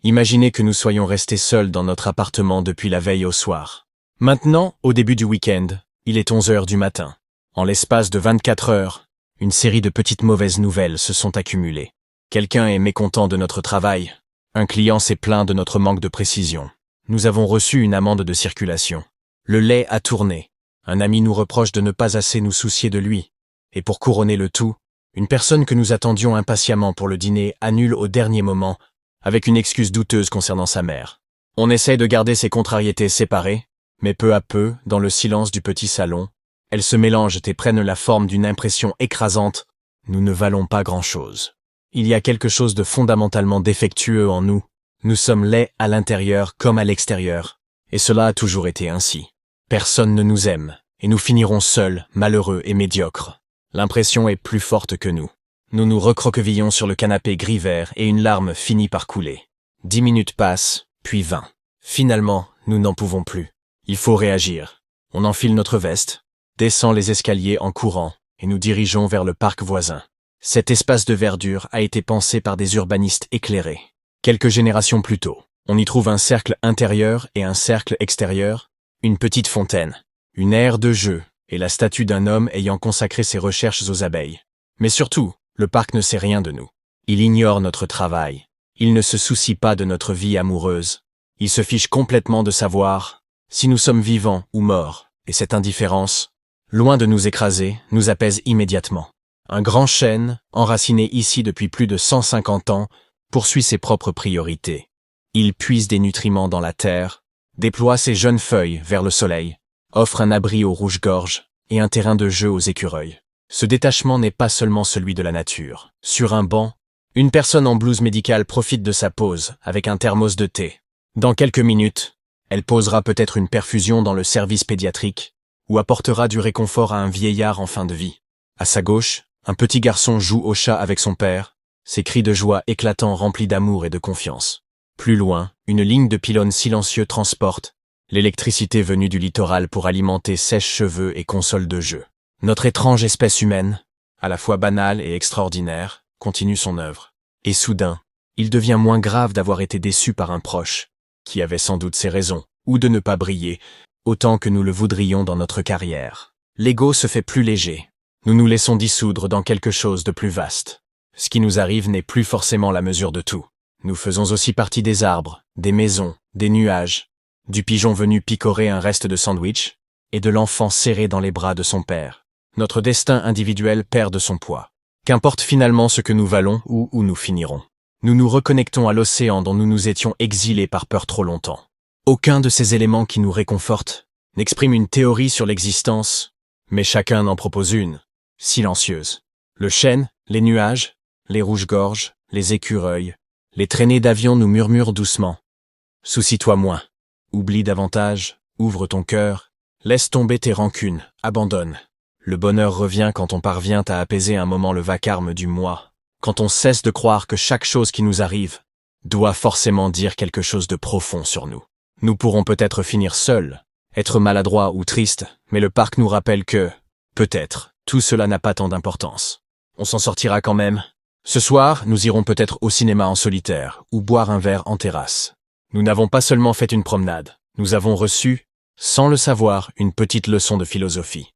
Imaginez que nous soyons restés seuls dans notre appartement depuis la veille au soir. Maintenant, au début du week-end, il est 11 heures du matin. En l'espace de 24 heures, une série de petites mauvaises nouvelles se sont accumulées. Quelqu'un est mécontent de notre travail. Un client s'est plaint de notre manque de précision. Nous avons reçu une amende de circulation. Le lait a tourné. Un ami nous reproche de ne pas assez nous soucier de lui. Et pour couronner le tout, une personne que nous attendions impatiemment pour le dîner annule au dernier moment, avec une excuse douteuse concernant sa mère. On essaye de garder ces contrariétés séparées, mais peu à peu, dans le silence du petit salon, elles se mélangent et prennent la forme d'une impression écrasante. Nous ne valons pas grand-chose. Il y a quelque chose de fondamentalement défectueux en nous. Nous sommes laids à l'intérieur comme à l'extérieur, et cela a toujours été ainsi. Personne ne nous aime, et nous finirons seuls, malheureux et médiocres. L'impression est plus forte que nous. Nous nous recroquevillons sur le canapé gris-vert et une larme finit par couler. 10 minutes passent, puis 20. Finalement, nous n'en pouvons plus. Il faut réagir. On enfile notre veste, descend les escaliers en courant, et nous dirigeons vers le parc voisin. Cet espace de verdure a été pensé par des urbanistes éclairés. Quelques générations plus tôt, on y trouve un cercle intérieur et un cercle extérieur, une petite fontaine, une aire de jeu et la statue d'un homme ayant consacré ses recherches aux abeilles. Mais surtout, le parc ne sait rien de nous. Il ignore notre travail. Il ne se soucie pas de notre vie amoureuse. Il se fiche complètement de savoir si nous sommes vivants ou morts, et cette indifférence, loin de nous écraser, nous apaise immédiatement. Un grand chêne, enraciné ici depuis plus de 150 ans, poursuit ses propres priorités. Il puise des nutriments dans la terre, déploie ses jeunes feuilles vers le soleil, offre un abri aux rouges-gorges et un terrain de jeu aux écureuils. Ce détachement n'est pas seulement celui de la nature. Sur un banc, une personne en blouse médicale profite de sa pause avec un thermos de thé. Dans quelques minutes, elle posera peut-être une perfusion dans le service pédiatrique ou apportera du réconfort à un vieillard en fin de vie. À sa gauche, un petit garçon joue au chat avec son père, ses cris de joie éclatants remplis d'amour et de confiance. Plus loin, une ligne de pylônes silencieux transporte l'électricité venue du littoral pour alimenter sèche-cheveux et consoles de jeu. Notre étrange espèce humaine, à la fois banale et extraordinaire, continue son œuvre. Et soudain, il devient moins grave d'avoir été déçu par un proche, qui avait sans doute ses raisons, ou de ne pas briller, autant que nous le voudrions dans notre carrière. L'ego se fait plus léger. Nous nous laissons dissoudre dans quelque chose de plus vaste. Ce qui nous arrive n'est plus forcément la mesure de tout. Nous faisons aussi partie des arbres, des maisons, des nuages, du pigeon venu picorer un reste de sandwich, et de l'enfant serré dans les bras de son père. Notre destin individuel perd de son poids. Qu'importe finalement ce que nous valons ou où nous finirons. Nous nous reconnectons à l'océan dont nous nous étions exilés par peur trop longtemps. Aucun de ces éléments qui nous réconfortent n'exprime une théorie sur l'existence, mais chacun en propose une, silencieuse. Le chêne, les nuages, les rouges-gorges, les écureuils, les traînées d'avions nous murmurent doucement. Soucie-toi moins. Oublie davantage, ouvre ton cœur, laisse tomber tes rancunes, abandonne. Le bonheur revient quand on parvient à apaiser un moment le vacarme du moi, quand on cesse de croire que chaque chose qui nous arrive doit forcément dire quelque chose de profond sur nous. Nous pourrons peut-être finir seuls, être maladroits ou tristes, mais le parc nous rappelle que, peut-être, tout cela n'a pas tant d'importance. On s'en sortira quand même. Ce soir, nous irons peut-être au cinéma en solitaire, ou boire un verre en terrasse. Nous n'avons pas seulement fait une promenade, nous avons reçu, sans le savoir, une petite leçon de philosophie.